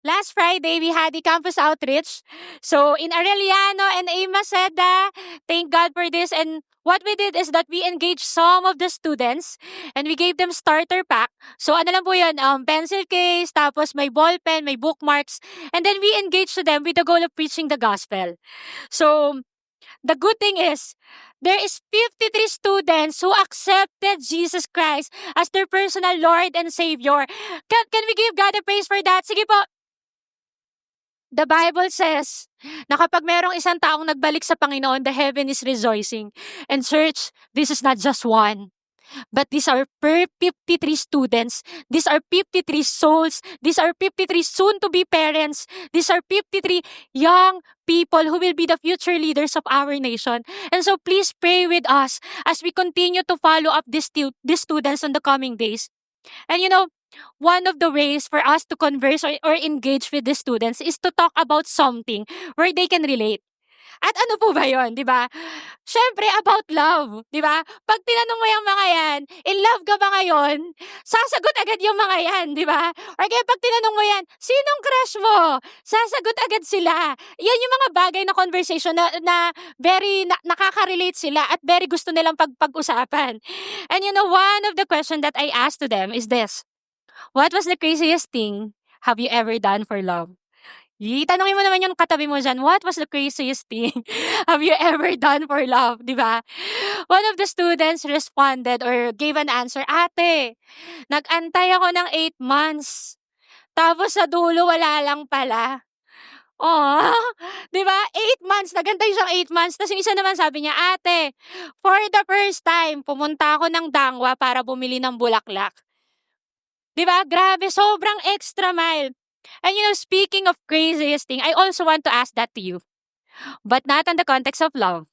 last Friday, we had the campus outreach. So, in Arellano and Maceda, thank God for this. And what we did is that we engaged some of the students and we gave them starter pack. So, ano lang po yun, pencil case, tapos may ball pen, may bookmarks. And then we engaged to them with the goal of preaching the gospel. So, the good thing is, there is 53 students who accepted Jesus Christ as their personal Lord and Savior. Can we give God a praise for that? Sige po. The Bible says na kapag merong isang taong nagbalik sa Panginoon, the heaven is rejoicing. And church, this is not just one. But these are 53 students. These are 53 souls. These are 53 soon-to-be parents. These are 53 young people who will be the future leaders of our nation. And so please pray with us as we continue to follow up these students in the coming days. And one of the ways for us to converse or engage with the students is to talk about something where they can relate. At ano po ba yun, di ba? Siyempre, about love, di ba? Pag tinanong mo yung mga yan, in love ka ba ngayon? Sasagot agad yung mga yan, di ba? Or kaya pag tinanong mo yan, sinong crush mo? Sasagot agad sila. Yan yung mga bagay na conversation na very nakaka-relate sila at very gusto nilang pag-usapan. And one of the questions that I asked to them is this: what was the craziest thing have you ever done for love? Tanungin mo naman yung katabi mo dyan, what was the craziest thing have you ever done for love? Di ba? One of the students responded or gave an answer, ate, nag-antay ako ng 8 months. Tapos sa dulo, wala lang pala. Oh, di ba? 8 months, nagantay siyang 8 months. Tapos yung isa naman sabi niya, ate, for the first time, pumunta ako ng Dangwa para bumili ng bulaklak. Di ba? Grabe, sobrang extra mile. And speaking of craziest thing, I also want to ask that to you. But not in the context of love.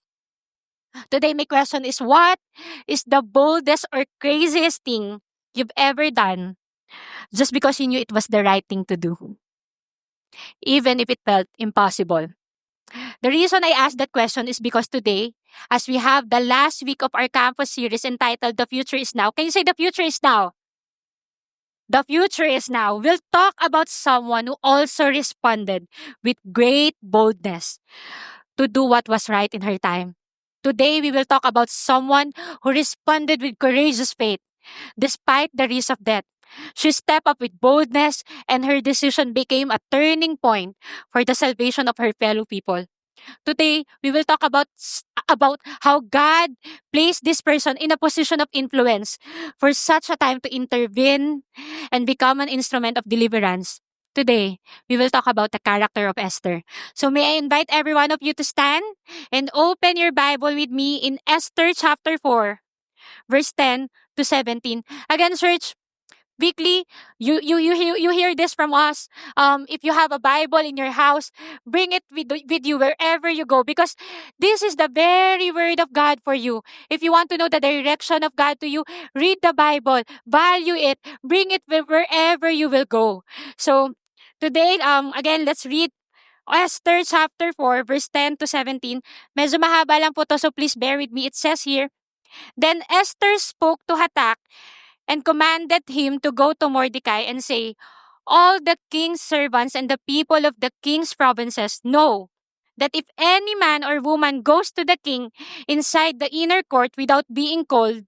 Today, my question is, what is the boldest or craziest thing you've ever done just because you knew it was the right thing to do, even if it felt impossible? The reason I asked that question is because today, as we have the last week of our campus series entitled The Future is Now. Can you say the future is now? The future is now. We'll talk about someone who also responded with great boldness to do what was right in her time. Today, we will talk about someone who responded with courageous faith despite the risk of death. She stepped up with boldness, and her decision became a turning point for the salvation of her fellow people. Today, we will talk about how God placed this person in a position of influence for such a time to intervene and become an instrument of deliverance. Today, we will talk about the character of Esther. So may I invite every one of you to stand and open your Bible with me in Esther chapter 4, verse 10 to 17. Again, church, weekly, you hear this from us. If you have a Bible in your house, bring it with you wherever you go, because this is the very word of God for you. If you want to know the direction of God to you, read the Bible, value it, bring it wherever you will go. So today, again, let's read Esther chapter 4, verse 10 to 17. Medyo mahaba lang po to, so please bear with me. It says here, then Esther spoke to Hatak and commanded him to go to Mordecai and say, all the king's servants and the people of the king's provinces know that if any man or woman goes to the king inside the inner court without being called,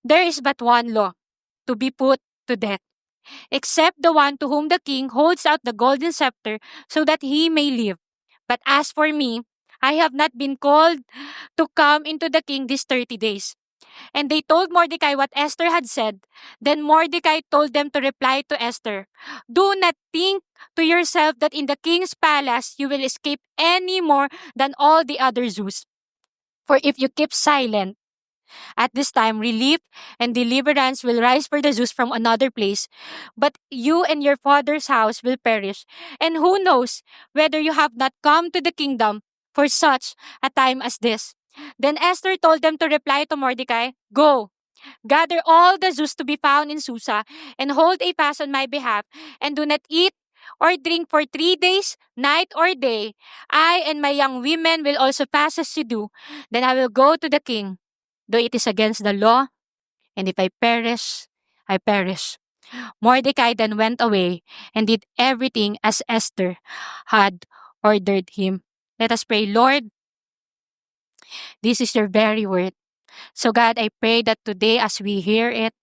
there is but one law, to be put to death, except the one to whom the king holds out the golden scepter so that he may live. But as for me, I have not been called to come into the king these 30 days. And they told Mordecai what Esther had said. Then Mordecai told them to reply to Esther, do not think to yourself that in the king's palace you will escape any more than all the other Jews. For if you keep silent, at this time relief and deliverance will rise for the Jews from another place, but you and your father's house will perish. And who knows whether you have not come to the kingdom for such a time as this. Then Esther told them to reply to Mordecai, go, gather all the Jews to be found in Susa, and hold a fast on my behalf, and do not eat or drink for 3 days, night or day. I and my young women will also fast as you do. Then I will go to the king, though it is against the law, and if I perish, I perish. Mordecai then went away and did everything as Esther had ordered him. Let us pray. Lord, this is your very word. So God, I pray that today as we hear it,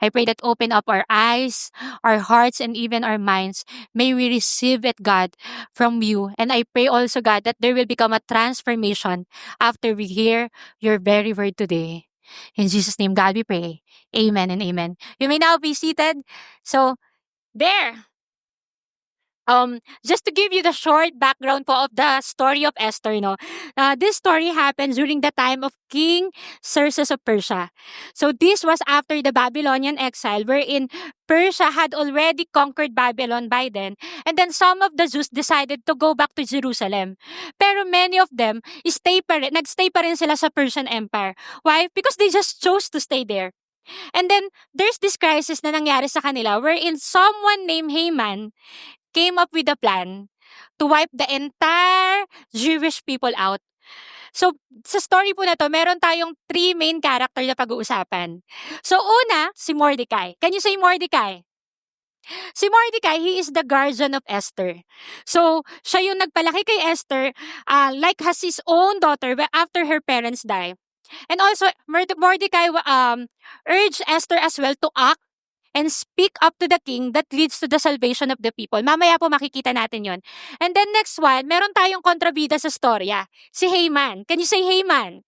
I pray that open up our eyes, our hearts, and even our minds. May we receive it, God, from you. And I pray also, God, that there will become a transformation after we hear your very word today. In Jesus' name, God, we pray. Amen and amen. You may now be seated. So, there. Just to give you the short background po of the story of Esther, no, this story happened during the time of King Xerxes of Persia. So this was after the Babylonian exile, wherein Persia had already conquered Babylon by then, and then some of the Jews decided to go back to Jerusalem. Pero many of them nagstay pa rin sila sa Persian Empire. Why? Because they just chose to stay there. And then there's this crisis na nangyari sa kanila, wherein someone named Haman came up with a plan to wipe the entire Jewish people out. So, sa story po na to, meron tayong three main character na pag-uusapan. So, una, si Mordecai. Can you say Mordecai? Si Mordecai, he is the guardian of Esther. So, siya yung nagpalaki kay Esther, like has his own daughter after her parents die. And also, Mordecai urged Esther as well to act and speak up to the king that leads to the salvation of the people. Mamaya po makikita natin yon. And then next one, meron tayong kontrabida sa storya. Si Haman. Can you say Haman?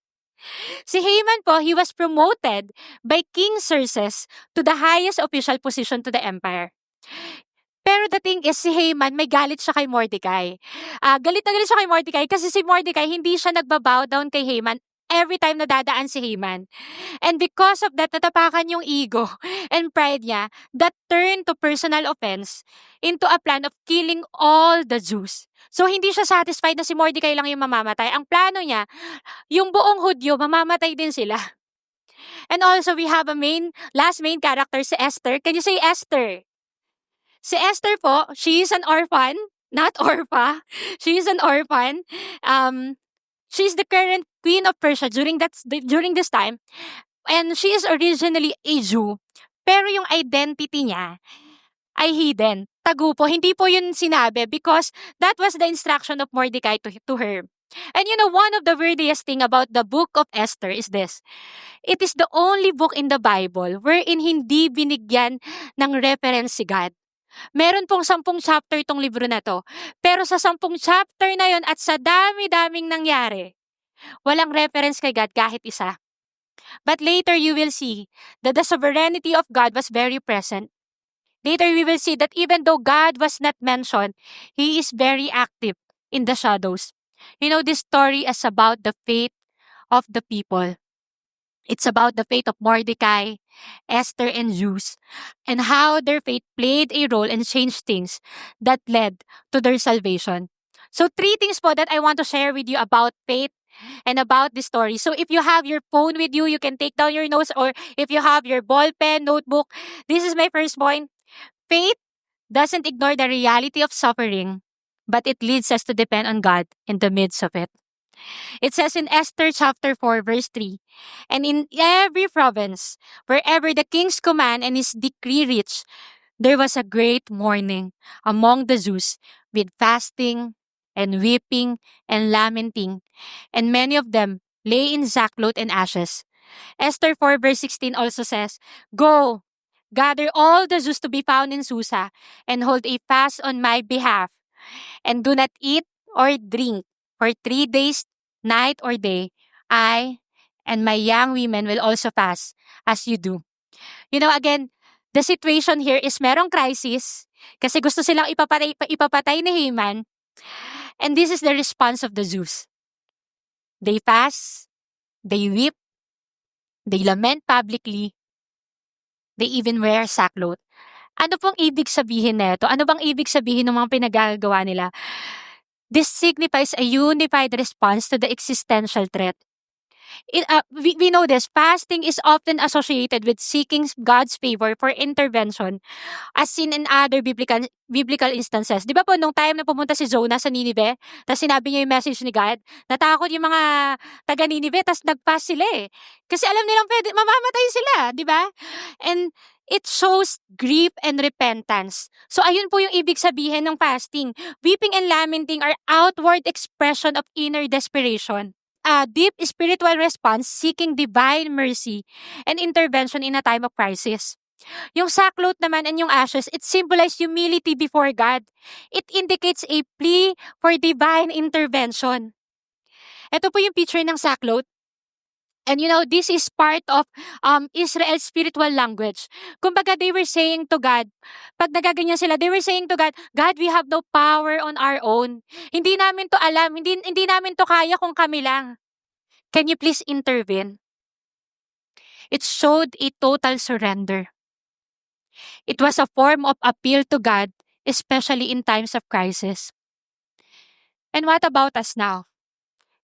Si Haman po, he was promoted by King Xerxes to the highest official position to the empire. Pero the thing is, si Haman, may galit siya kay Mordecai. Galit na galit siya kay Mordecai kasi si Mordecai, hindi siya nagbabow down kay Haman every time na dadaan si Haman. And because of that, natapakan yung ego and pride niya that turned to personal offense into a plan of killing all the Jews. So, hindi siya satisfied na si Mordecai lang yung mamamatay. Ang plano niya, yung buong Hudyo, mamamatay din sila. And also, we have a last main character, si Esther. Can you say Esther? Si Esther po, she is an orphan, not Orpha. She is an orphan. She's the current queen of Persia during this time. And she is originally a Jew. Pero yung identity niya ay hidden. Tago po. Hindi po yun sinabi because that was the instruction of Mordecai to her. And you know, one of the weirdest thing about the book of Esther is this. It is the only book in the Bible wherein hindi binigyan ng reference si God. Meron pong 10 chapter itong libro na to. Pero sa 10 chapter na yon at sa dami-daming nangyari, walang reference kay God kahit isa. But later you will see that the sovereignty of God was very present. Later we will see that even though God was not mentioned, He is very active in the shadows. You know, this story is about the faith of the people. It's about the faith of Mordecai, Esther, and Jews, and how their faith played a role and changed things that led to their salvation. So 3 things po that I want to share with you about faith and about this story. So if you have your phone with you, you can take down your notes, or if you have your ball pen, notebook, this is my first point. Faith doesn't ignore the reality of suffering, but it leads us to depend on God in the midst of it. It says in Esther chapter 4 verse 3, and in every province, wherever the king's command and his decree reached, there was a great mourning among the Jews with fasting and weeping and lamenting, and many of them lay in sackcloth and ashes. Esther 4 verse 16 also says, Go, gather all the Jews to be found in Susa, and hold a fast on my behalf, and do not eat or drink for 3 days, night or day. I and my young women will also fast as you do. You know, again, the situation here is merong crisis kasi gusto silang ipapatay ni Haman. And this is the response of the Jews. They fast, they weep, they lament publicly, they even wear sackcloth. Ano pong ibig sabihin nito? Ano bang ibig sabihin ng mga pinagagawa nila? This signifies a unified response to the existential threat. We know this. Fasting is often associated with seeking God's favor for intervention, as seen in other biblical instances. Di ba po, nung time na pumunta si Jonah sa Nineveh, tapos sinabi niya yung message ni God, natakot yung mga taga Nineveh, tapos nag-fast sila eh. Kasi alam nilang mamamatay sila, di ba? And it shows grief and repentance. So ayun po yung ibig sabihin ng fasting. Weeping and lamenting are outward expression of inner desperation. A deep spiritual response seeking divine mercy and intervention in a time of crisis. Yung sackcloth naman and yung ashes, it symbolizes humility before God. It indicates a plea for divine intervention. Ito po yung picture ng sackcloth. And this is part of Israel's spiritual language. Kumbaga, they were saying to God, pag nagaganyan sila, they were saying to God, God, we have no power on our own. Hindi namin to alam, hindi namin to kaya kung kami lang. Can you please intervene? It showed a total surrender. It was a form of appeal to God, especially in times of crisis. And what about us now?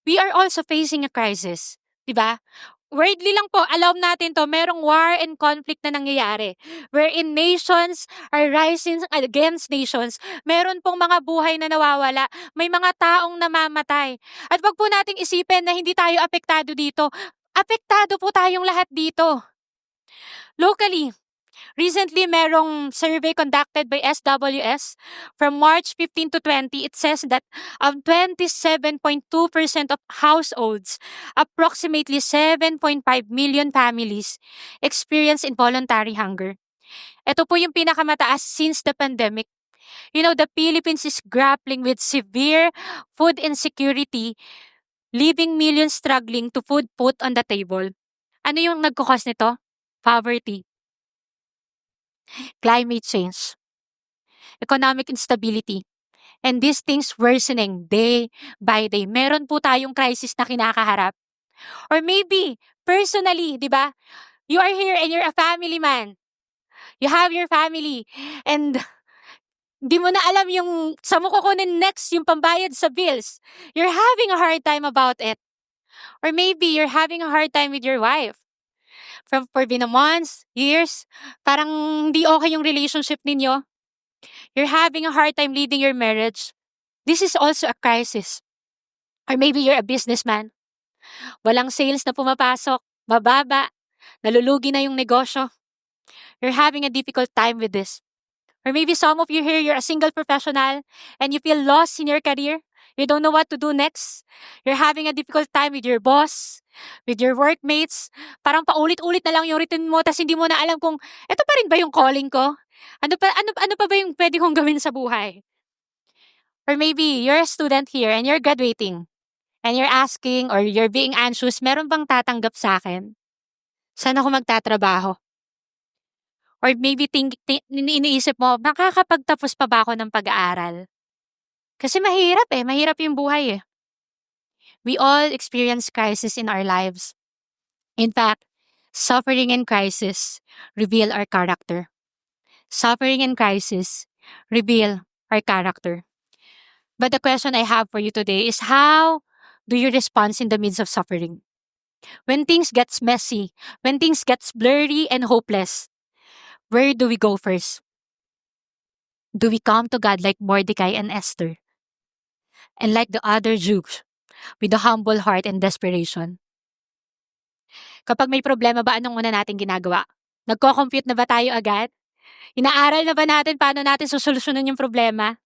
We are also facing a crisis. Diba? Worldly lang po, alam natin to, merong war and conflict na nangyayari. Wherein nations are rising against nations. Meron pong mga buhay na nawawala. May mga taong namamatay. At wag po nating isipin na hindi tayo apektado dito. Apektado po tayong lahat dito. Locally, recently, merong survey conducted by SWS from March 15 to 20. It says that 27.2% of households, approximately 7.5 million families, experience involuntary hunger. Ito po yung pinakamataas since the pandemic. The Philippines is grappling with severe food insecurity, leaving millions struggling to food put on the table. Ano yung nagkukos nito? Poverty, climate change, economic instability, and these things worsening day by day. Meron po tayong crisis na kinakaharap. Or maybe, personally, di ba? You are here and you're a family man. You have your family. And di mo na alam yung sa mo kukunin next yung pambayad sa bills. You're having a hard time about it. Or maybe you're having a hard time with your wife. For been months, years, parang hindi okay yung relationship ninyo. You're having a hard time leading your marriage. This is also a crisis. Or maybe you're a businessman. Walang sales na pumapasok, mababa, nalulugi na yung negosyo. You're having a difficult time with this. Or maybe some of you here, you're a single professional and you feel lost in your career. You don't know what to do next. You're having a difficult time with your boss, with your workmates. Parang paulit-ulit na lang yung routine mo tas hindi mo na alam kung eto pa rin ba yung calling ko? Ano pa ba yung pwede kong gawin sa buhay? Or maybe you're a student here and you're graduating and you're asking or you're being anxious, meron bang tatanggap sa akin? Saan ako magtatrabaho? Or maybe iniisip mo, makakapagtapos pa ba ako ng pag-aaral? Kasi mahirap yung buhay eh. We all experience crisis in our lives. In fact, suffering and crisis reveal our character. Suffering and crisis reveal our character. But the question I have for you today is, how do you respond in the midst of suffering? When things gets messy, when things gets blurry and hopeless, where do we go first? Do we come to God like Mordecai and Esther? And like the other Jews, with a humble heart and desperation? Kapag may problema ba, anong una natin ginagawa? Nagko-compute na ba tayo agad? Inaaral na ba natin paano natin susolusyonan yung problema?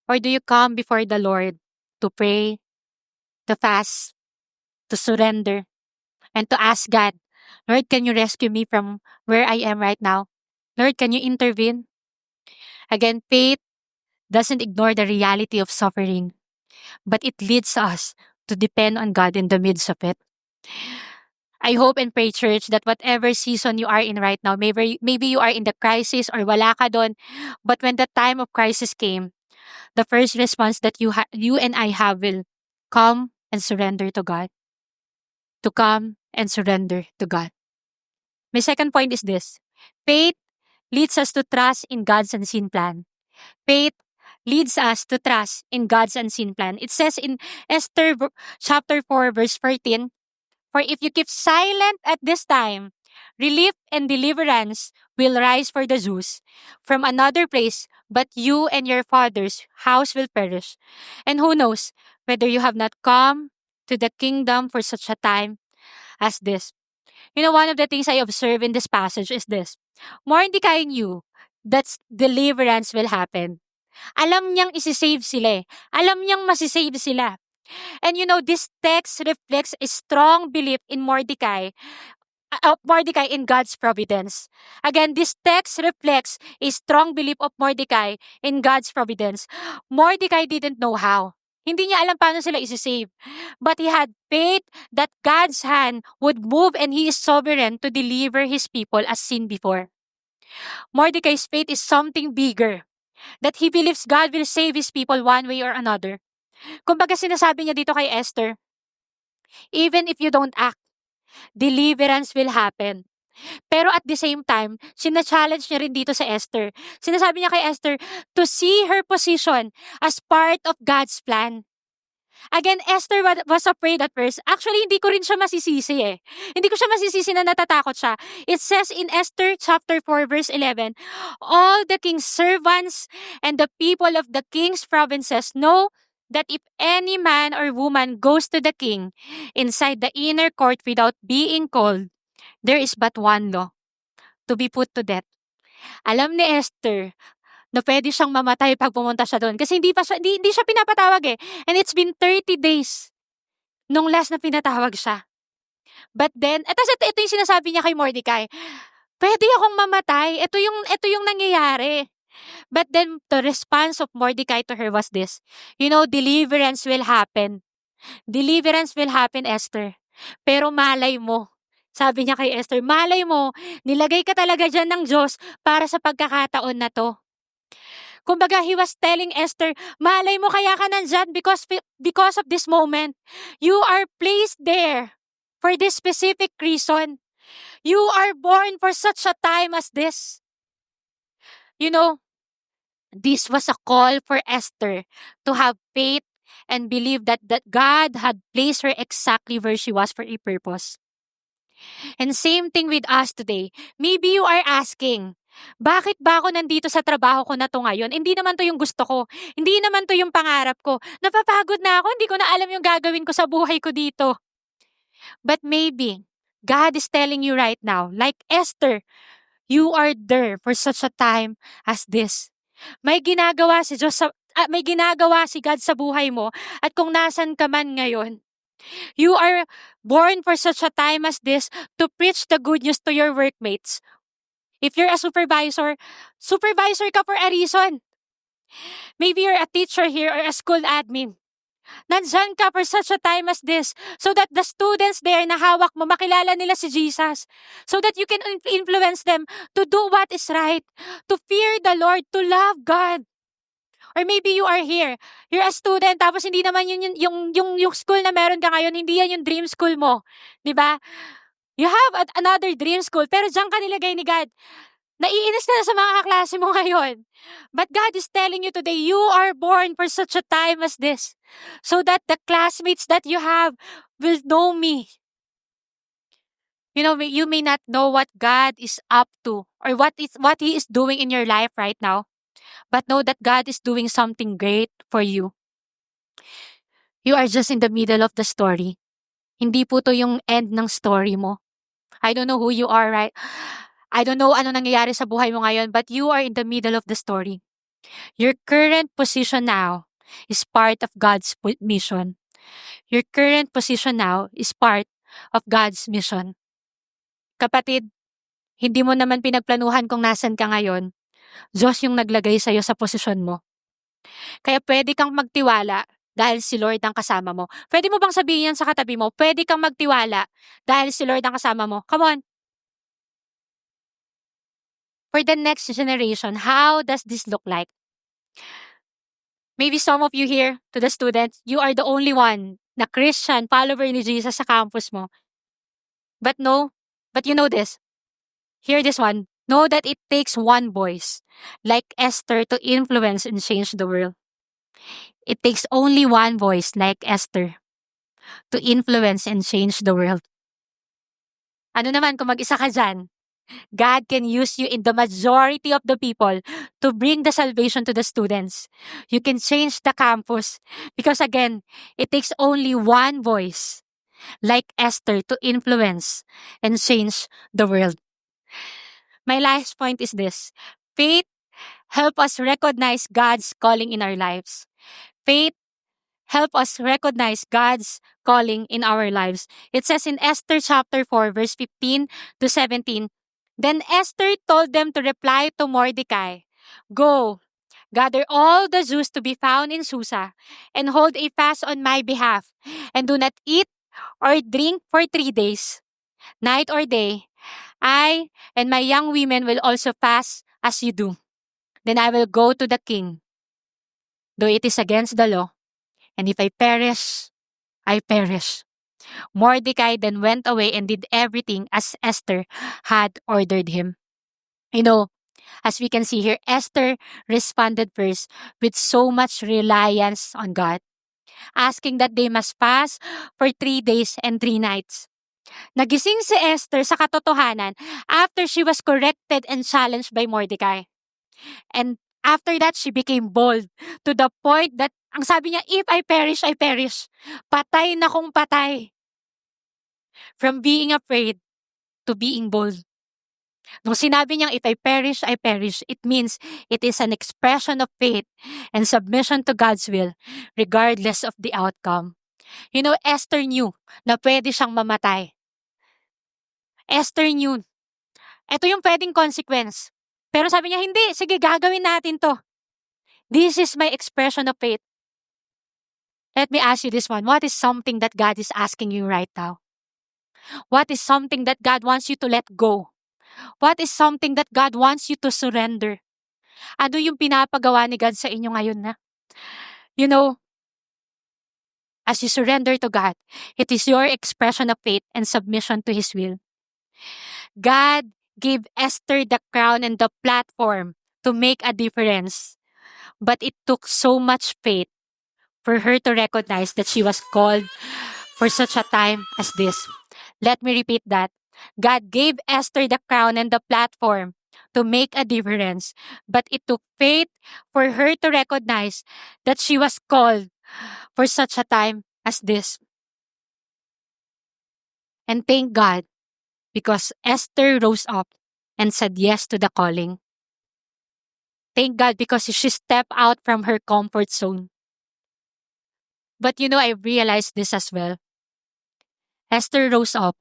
Or do you come before the Lord to pray, to fast, to surrender, and to ask God, Lord, can you rescue me from where I am right now? Lord, can you intervene? Again, faith doesn't ignore the reality of suffering, but it leads us to depend on God in the midst of it. I hope and pray, church, that whatever season you are in right now, maybe you are in the crisis or wala ka doon, but when the time of crisis came, the first response that you and I have will come and surrender to God. To come and surrender to God. My second point is this: faith leads us to trust in God's unseen plan. Faith leads us to trust in God's unseen plan. It says in Esther chapter 4 verse 14, "For if you keep silent at this time, relief and deliverance will rise for the Jews from another place, but you and your father's house will perish. And who knows whether you have not come to the kingdom for such a time as this." One of the things I observe in this passage is this: Mordecai knew that deliverance will happen. Alam niyang isisave sila eh. Alam niyang masisave sila. And this text reflects a strong belief in Mordecai in God's providence. Again, this text reflects a strong belief of Mordecai in God's providence. Mordecai didn't know how. Hindi niya alam paano sila isisave. But he had faith that God's hand would move and he is sovereign to deliver his people as seen before. Mordecai's faith is something bigger. That he believes God will save his people one way or another. Kumbaga sinasabi niya dito kay Esther, even if you don't act, deliverance will happen. Pero at the same time, sina-challenge niya rin dito sa Esther. Sinasabi niya kay Esther to see her position as part of God's plan. Again, Esther was afraid at first. Actually, hindi ko rin siya masisisi eh. Hindi ko siya masisisi na natatakot siya. It says in Esther chapter 4 verse 11, all the king's servants and the people of the king's provinces know that if any man or woman goes to the king inside the inner court without being called, there is but one law, to be put to death. Alam ni Esther na pwede siyang mamatay pag pumunta siya doon. Kasi hindi siya pinapatawag eh. And it's been 30 days nung last na pinatawag siya. But then, ito yung sinasabi niya kay Mordecai, pwede akong mamatay. Ito yung nangyayari. But then, the response of Mordecai to her was this, deliverance will happen. Deliverance will happen, Esther. Pero malay mo, sabi niya kay Esther, malay mo, nilagay ka talaga dyan ng Diyos para sa pagkakataon na to. Kumbaga, he was telling Esther, malay mo kaya ka nandyan because of this moment. You are placed there for this specific reason. You are born for such a time as this. This was a call for Esther to have faith and believe that God had placed her exactly where she was for a purpose. And same thing with us today. Maybe you are asking, bakit ba ako nandito sa trabaho ko na to ngayon? Hindi naman to yung gusto ko. Hindi naman to yung pangarap ko. Napapagod na ako. Hindi ko na alam yung gagawin ko sa buhay ko dito. But maybe, God is telling you right now, like Esther, you are there for such a time as this. May ginagawa si God sa buhay mo at kung nasan ka man ngayon. You are born for such a time as this to preach the good news to your workmates. If you're a supervisor ka for a reason. Maybe you're a teacher here or a school admin. Nandyan ka for such a time as this so that the students there na hawak mo, makilala nila si Jesus. So that you can influence them to do what is right, to fear the Lord, to love God. Or maybe you are here, you're a student, tapos hindi naman yung school na meron ka ngayon, hindi yan yung dream school mo. Diba? You have another dream school, pero diyan ka nilagay ni God. Naiinis ka na sa mga kaklase mo ngayon. But God is telling you today, you are born for such a time as this. So that the classmates that you have will know me. You may not know what God is up to or what He is doing in your life right now. But know that God is doing something great for you. You are just in the middle of the story. Hindi po to yung end ng story mo. I don't know who you are, right? I don't know ano nangyayari sa buhay mo ngayon, but you are in the middle of the story. Your current position now is part of God's mission. Your current position now is part of God's mission. Kapatid, hindi mo naman pinagplanuhan kung nasan ka ngayon. Diyos yung naglagay sa'yo sa posisyon mo. Kaya pwede kang magtiwala dahil si Lord ang kasama mo. Pwede mo bang sabihin yan sa katabi mo? Pwede kang magtiwala dahil si Lord ang kasama mo. Come on. For the next generation, how does this look like? Maybe some of you here, to the students, you are the only one na Christian follower ni Jesus sa campus mo. But you know this. Hear this one. Know that it takes one voice, like Esther, to influence and change the world. It takes only one voice, like Esther, to influence and change the world. Ano naman kung mag-isa ka dyan? God can use you in the majority of the people to bring the salvation to the students. You can change the campus because again, it takes only one voice, like Esther, to influence and change the world. My last point is this. Faith help us recognize God's calling in our lives. Faith help us recognize God's calling in our lives. It says in Esther chapter 4, verse 15 to 17, Then Esther told them to reply to Mordecai, Go, gather all the Jews to be found in Susa, and hold a fast on my behalf, and do not eat or drink for 3 days, night or day. I and my young women will also fast as you do. Then I will go to the king, though it is against the law, and if I perish, I perish. Mordecai then went away and did everything as Esther had ordered him. You know, as we can see here, Esther responded first with so much reliance on God, asking that they must fast for 3 days and 3 nights. Nagising si Esther sa katotohanan after she was corrected and challenged by Mordecai. And after that, she became bold to the point that ang sabi niya, if I perish, I perish. Patay na kung patay. From being afraid to being bold. Nung sinabi niyang, if I perish, it means it is an expression of faith and submission to God's will, regardless of the outcome. You know, Esther knew na pwede siyang mamatay. Esther knew, ito yung pwedeng consequence. Pero sabi niya, hindi, sige, gagawin natin to. This is my expression of faith. Let me ask you this one. What is something that God is asking you right now? What is something that God wants you to let go? What is something that God wants you to surrender? Ano yung pinapagawa ni God sa inyo ngayon na? You know, as you surrender to God, it is your expression of faith and submission to His will. God gave Esther the crown and the platform to make a difference. But it took so much faith for her to recognize that she was called for such a time as this. Let me repeat that. God gave Esther the crown and the platform to make a difference, but it took faith for her to recognize that she was called for such a time as this. And thank God, because Esther rose up and said yes to the calling. Thank God because she stepped out from her comfort zone. But you know, I realized this as well. Esther rose up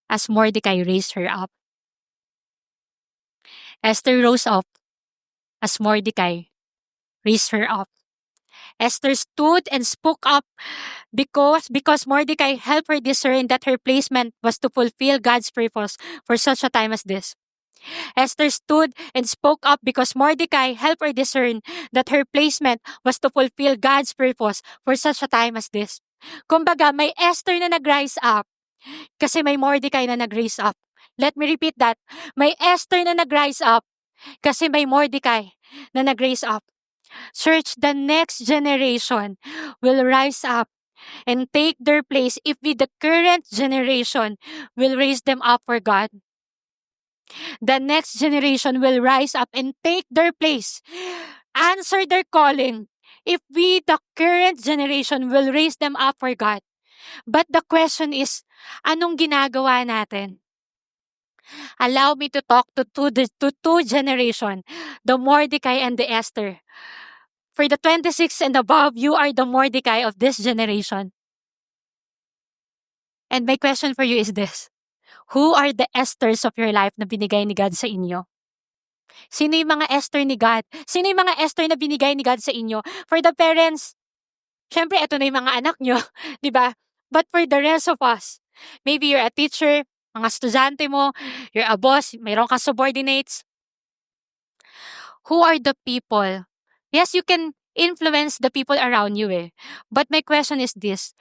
as Mordecai raised her up. Esther rose up as Mordecai raised her up. Esther stood and spoke up because Mordecai helped her discern that her placement was to fulfill God's purpose for such a time as this. Esther stood and spoke up because Mordecai helped her discern that her placement was to fulfill God's purpose for such a time as this. Kumbaga, may Esther na nag-rise up kasi may Mordecai na nag-rise up. Let me repeat that. May Esther na nag-rise up kasi may Mordecai na nag-rise up. Church, the next generation will rise up and take their place if we, the current generation, will raise them up for God. The next generation will rise up and take their place, answer their calling, if we, the current generation, will raise them up for God. But the question is, anong ginagawa natin? Allow me to talk to two generation, the Mordecai and the Esther. For the 26 and above, you are the Mordecai of this generation. And my question for you is this. Who are the Esthers of your life na binigay ni God sa inyo? Sino yung mga Esther ni God? Sino yung mga Esther na binigay ni God sa inyo? For the parents, syempre, ito na yung mga anak nyo, di ba? But for the rest of us, maybe you're a teacher, mga estudyante mo, you're a boss, mayroon kang subordinates. Who are the people? Yes, you can influence the people around you But my question is this.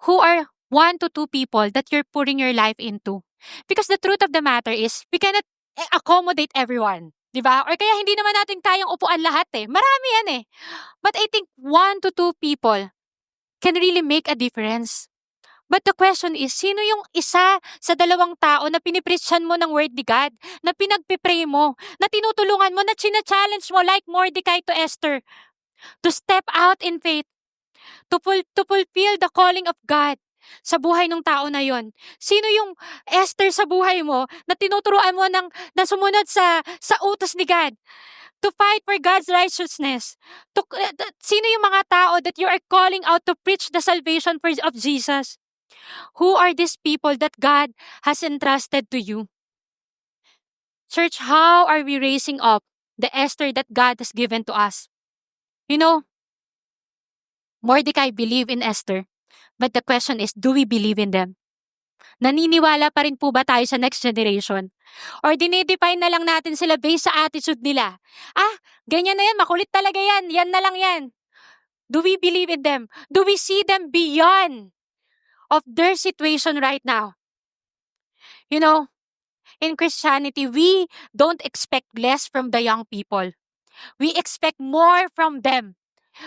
Who are 1 to 2 people that you're putting your life into? Because the truth of the matter is, we cannot accommodate everyone. Diba? Or kaya hindi naman natin kayang upuan lahat Marami yan But I think 1 to 2 people can really make a difference. But the question is, sino yung isa sa 2 tao na pinipreachan mo ng word ni God, na pinagpipray mo, na tinutulungan mo, na china-challenge mo like Mordecai to Esther, to step out in faith, to fulfill the calling of God, sa buhay ng tao na yon? Sino yung Esther sa buhay mo na tinuturuan mo na sumunod sa utos ni God? To fight for God's righteousness. Sino yung mga tao that you are calling out to preach the salvation of Jesus? Who are these people that God has entrusted to you? Church, how are we raising up the Esther that God has given to us? You know, Mordecai believed in Esther, but the question is, do we believe in them? Naniniwala pa rin po ba tayo sa next generation? Or dinidefine na lang natin sila based sa attitude nila? Ganyan na yan, makulit talaga yan, yan na lang yan. Do we believe in them? Do we see them beyond of their situation right now? You know, in Christianity, we don't expect less from the young people. We expect more from them.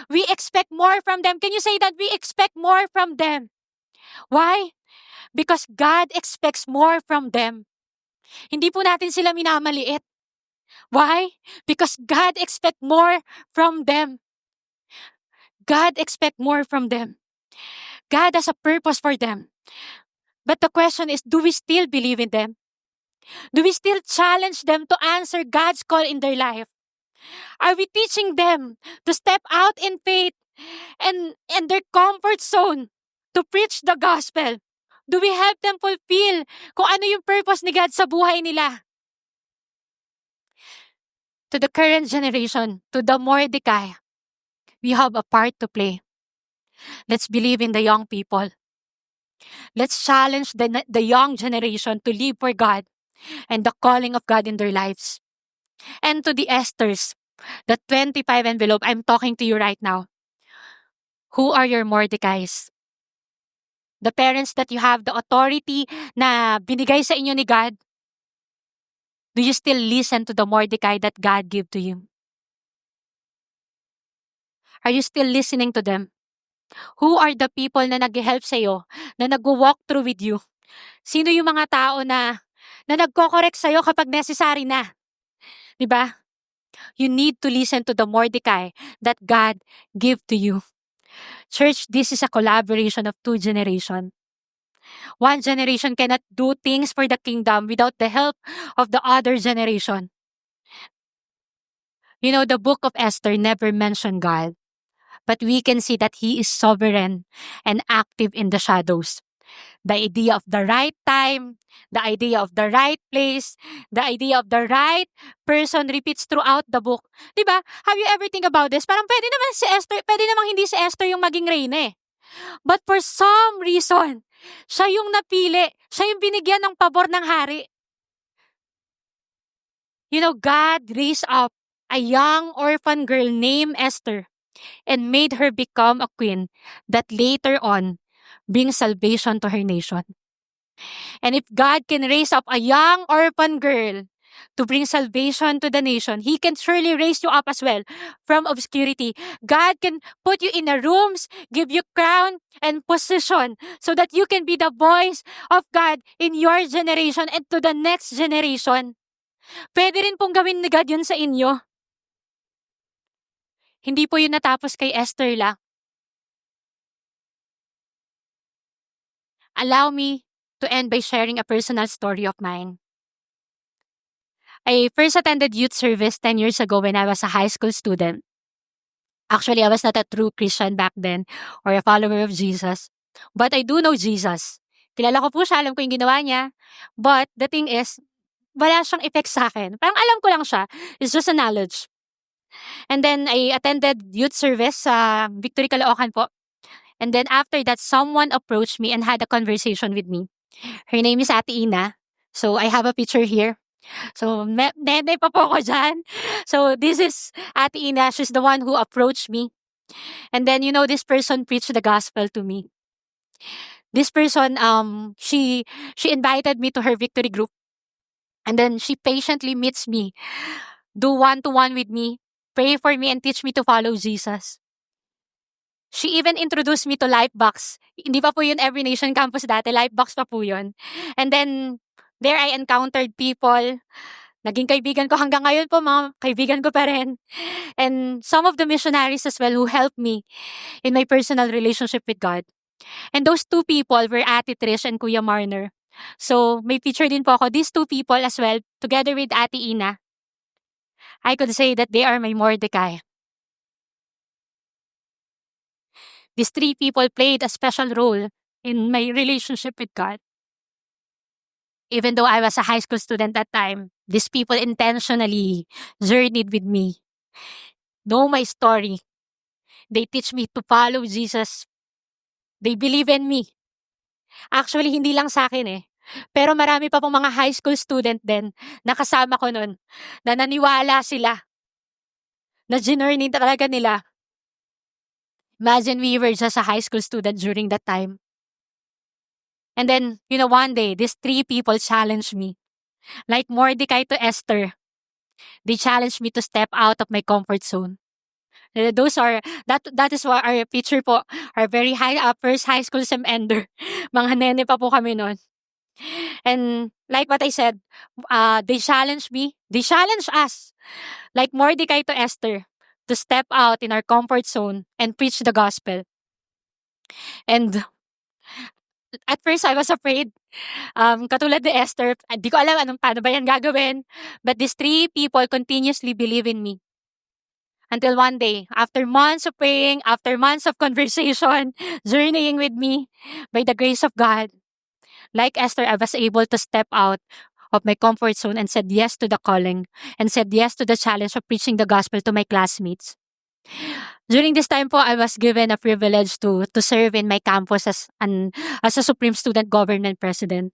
We expect more from them. Can you say that? We expect more from them. Why? Because God expects more from them. Hindi po natin sila minamaliit. Why? Because God expects more from them. God expects more from them. God has a purpose for them. But the question is, do we still believe in them? Do we still challenge them to answer God's call in their life? Are we teaching them to step out in faith and their comfort zone to preach the gospel? Do we help them fulfill kung ano yung purpose ni God sa buhay nila? To the current generation, to the Mordecai, we have a part to play. Let's believe in the young people. Let's challenge the young generation to live for God and the calling of God in their lives. And to the Esthers, the 25 envelope, I'm talking to you right now. Who are your Mordecais? The parents that you have the authority na binigay sa inyo ni God, do you still listen to the Mordecai that God gave to you? Are you still listening to them? Who are the people na nag-help sa'yo, na nag-walk through with you? Sino yung mga tao na nagko-correct sa'yo kapag necessary na? Diba? You need to listen to the Mordecai that God gave to you. Church, this is a collaboration of two generations. One generation cannot do things for the kingdom without the help of the other generation. You know, the book of Esther never mentioned God, but we can see that He is sovereign and active in the shadows. The idea of the right time, the idea of the right place, the idea of the right person repeats throughout the book. Diba? Have you ever think about this? Parang pwede namang hindi si Esther yung maging reyna eh. But for some reason, siya yung napili. Siya yung binigyan ng pabor ng hari. You know, God raised up a young orphan girl named Esther and made her become a queen that later on bring salvation to her nation. And if God can raise up a young orphan girl to bring salvation to the nation, He can surely raise you up as well from obscurity. God can put you in the rooms, give you crown and position so that you can be the voice of God in your generation and to the next generation. Pwede rin pong gawin ni God yun sa inyo. Hindi po yun natapos kay Esther lang. Allow me to end by sharing a personal story of mine. I first attended youth service 10 years ago when I was a high school student. Actually, I was not a true Christian back then or a follower of Jesus. But I do know Jesus. Kilala ko po siya, alam ko yung ginawa niya. But the thing is, wala siyang effect sa akin. Parang alam ko lang siya. It's just a knowledge. And then I attended youth service sa Victory Caloocan po. And then after that, someone approached me and had a conversation with me. Her name is Ate Ina. So I have a picture here. So nene pa po ako dyan. So this is Ate Ina. She's the one who approached me. And then, you know, this person preached the gospel to me. This person, she invited me to her victory group. And then she patiently meets me, do one-to-one with me, pray for me and teach me to follow Jesus. She even introduced me to Lifebox. Hindi pa po yun Every Nation Campus dati. Lifebox pa po yun. And then, there I encountered people. Naging kaibigan ko hanggang ngayon po, mga kaibigan ko pa rin. And some of the missionaries as well who helped me in my personal relationship with God. And those two people were Ate Trish and Kuya Marner. So, may picture din po ako, these two people as well, together with Ate Ina. I could say that they are my Mordecai. These three people played a special role in my relationship with God. Even though I was a high school student that time, these people intentionally journeyed with me, know my story. They teach me to follow Jesus. They believe in me. Actually, hindi lang sa akin eh. Pero marami pa pong mga high school student din na kasama ko nun, na naniwala sila, na journey talaga nila. Imagine we were just a high school student during that time. And then, one day, these three people challenged me. Like Mordecai to Esther, they challenged me to step out of my comfort zone. That is why our picture po, our very high, first high school sem ender. Mga nene pa po kami noon. And like what I said, they challenged me, they challenged us, like Mordecai to Esther, to step out in our comfort zone and preach the gospel. And at first, I was afraid. Katulad ni Esther, di ko alam paano ba yan gagawin. But these three people continuously believe in me. Until one day, after months of praying, after months of conversation, journeying with me, by the grace of God, like Esther, I was able to step out of my comfort zone and said yes to the calling and said yes to the challenge of preaching the gospel to my classmates. During this time po, I was given a privilege to serve in my campus as a Supreme Student Government President.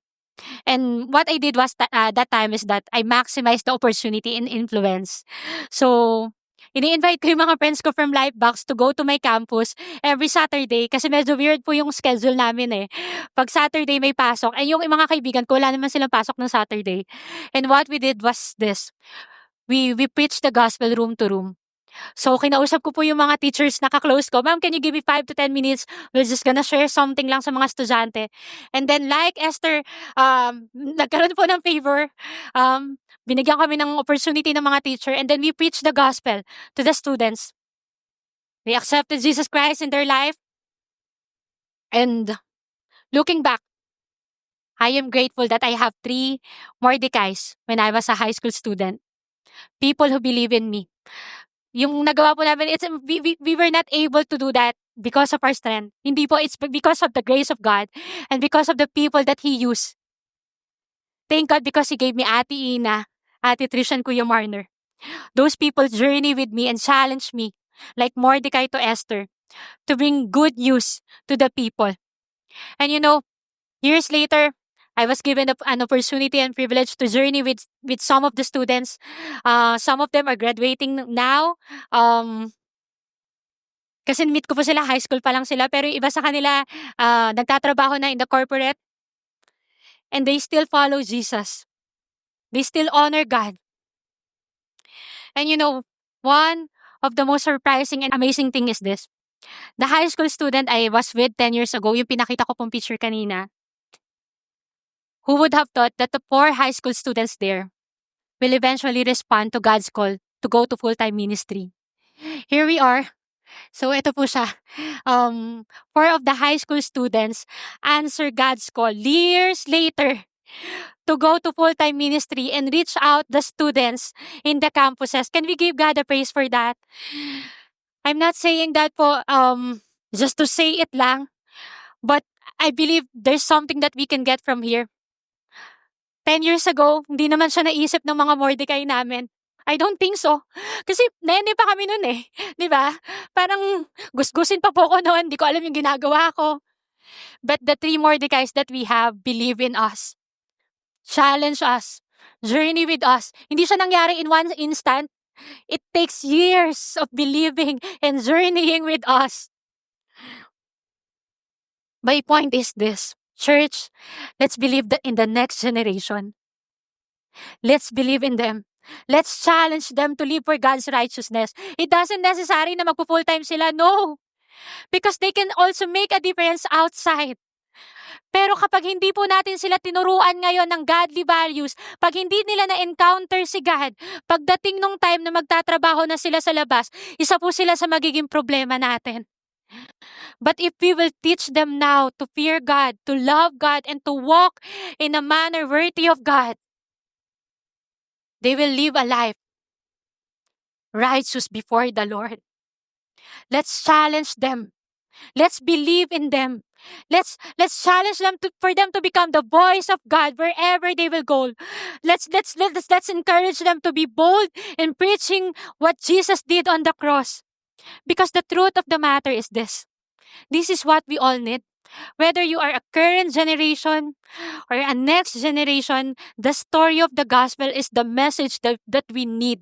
And what I did was that time is that I maximized the opportunity and influence. So, ini-invite ko yung mga friends ko from Lifebox to go to my campus every Saturday kasi medyo weird po yung schedule namin eh. Pag Saturday may pasok, ay yung mga kaibigan ko, wala naman silang pasok ng Saturday. And what we did was this. We preached the gospel room to room. So, kinausap ko po yung mga teachers na ka-close ko, "Ma'am, can you give me 5 to 10 minutes? We're just gonna share something lang sa mga estudyante." And then like Esther, nagkaroon po ng favor. Binigyan kami ng opportunity ng mga teacher and then we preached the gospel to the students. They accepted Jesus Christ in their life. And looking back, I am grateful that I have 3 Mordecais when I was a high school student. People who believe in me. Yung nagawa po namin, we were not able to do that because of our strength. Hindi po, it's because of the grace of God and because of the people that He used. Thank God because He gave me Ate Ina, Ate Trish, and Kuya Marner. Those people journey with me and challenge me, like Mordecai to Esther, to bring good news to the people. And years later, I was given an opportunity and privilege to journey with some of the students. Some of them are graduating now. Kasi meet ko po sila, high school pa lang sila. Pero yung iba sa kanila, nagtatrabaho na in the corporate. And they still follow Jesus. They still honor God. And one of the most surprising and amazing thing is this. The high school student I was with 10 years ago, yung pinakita ko pong picture kanina, who would have thought that the 4 high school students there will eventually respond to God's call to go to full-time ministry? Here we are. So, ito po siya. 4 of the high school students answer God's call years later to go to full-time ministry and reach out the students in the campuses. Can we give God a praise for that? I'm not saying that po just to say it lang, but I believe there's something that we can get from here. 10 years ago, hindi naman siya naisip ng mga Mordecai namin. I don't think so. Kasi nene pa kami nun eh. Di ba? Parang gusgusin pa po ko noon. Di ko alam yung ginagawa ko. But the 3 Mordecais that we have believe in us. Challenge us. Journey with us. Hindi siya nangyari in one instant. It takes years of believing and journeying with us. My point is this. Church, let's believe in the next generation. Let's believe in them. Let's challenge them to live for God's righteousness. It doesn't necessary na magpo-full-time sila. No. Because they can also make a difference outside. Pero kapag hindi po natin sila tinuruan ngayon ng godly values, pag hindi nila na-encounter si God, pagdating nung time na magtatrabaho na sila sa labas, isa po sila sa magiging problema natin. But if we will teach them now to fear God, to love God, and to walk in a manner worthy of God, they will live a life righteous before the Lord. Let's challenge them. Let's believe in them. Let's challenge them for them to become the voice of God wherever they will go. Let's encourage them to be bold in preaching what Jesus did on the cross. Because the truth of the matter is this. This is what we all need. Whether you are a current generation or a next generation, the story of the gospel is the message that we need.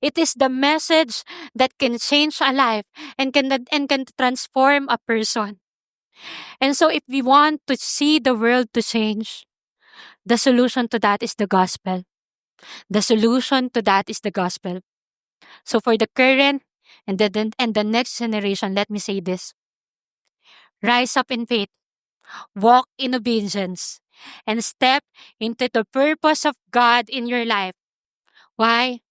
It is the message that can change a life and can transform a person. And so if we want to see the world to change, the solution to that is the gospel. The solution to that is the gospel. So for the current and the next generation, let me say this. Rise up in faith, walk in obedience, and step into the purpose of God in your life. Why?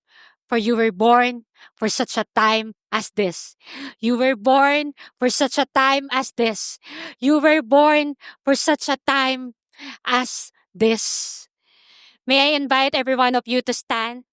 For you were born for such a time as this. You were born for such a time as this. You were born for such a time as this. May I invite every one of you to stand?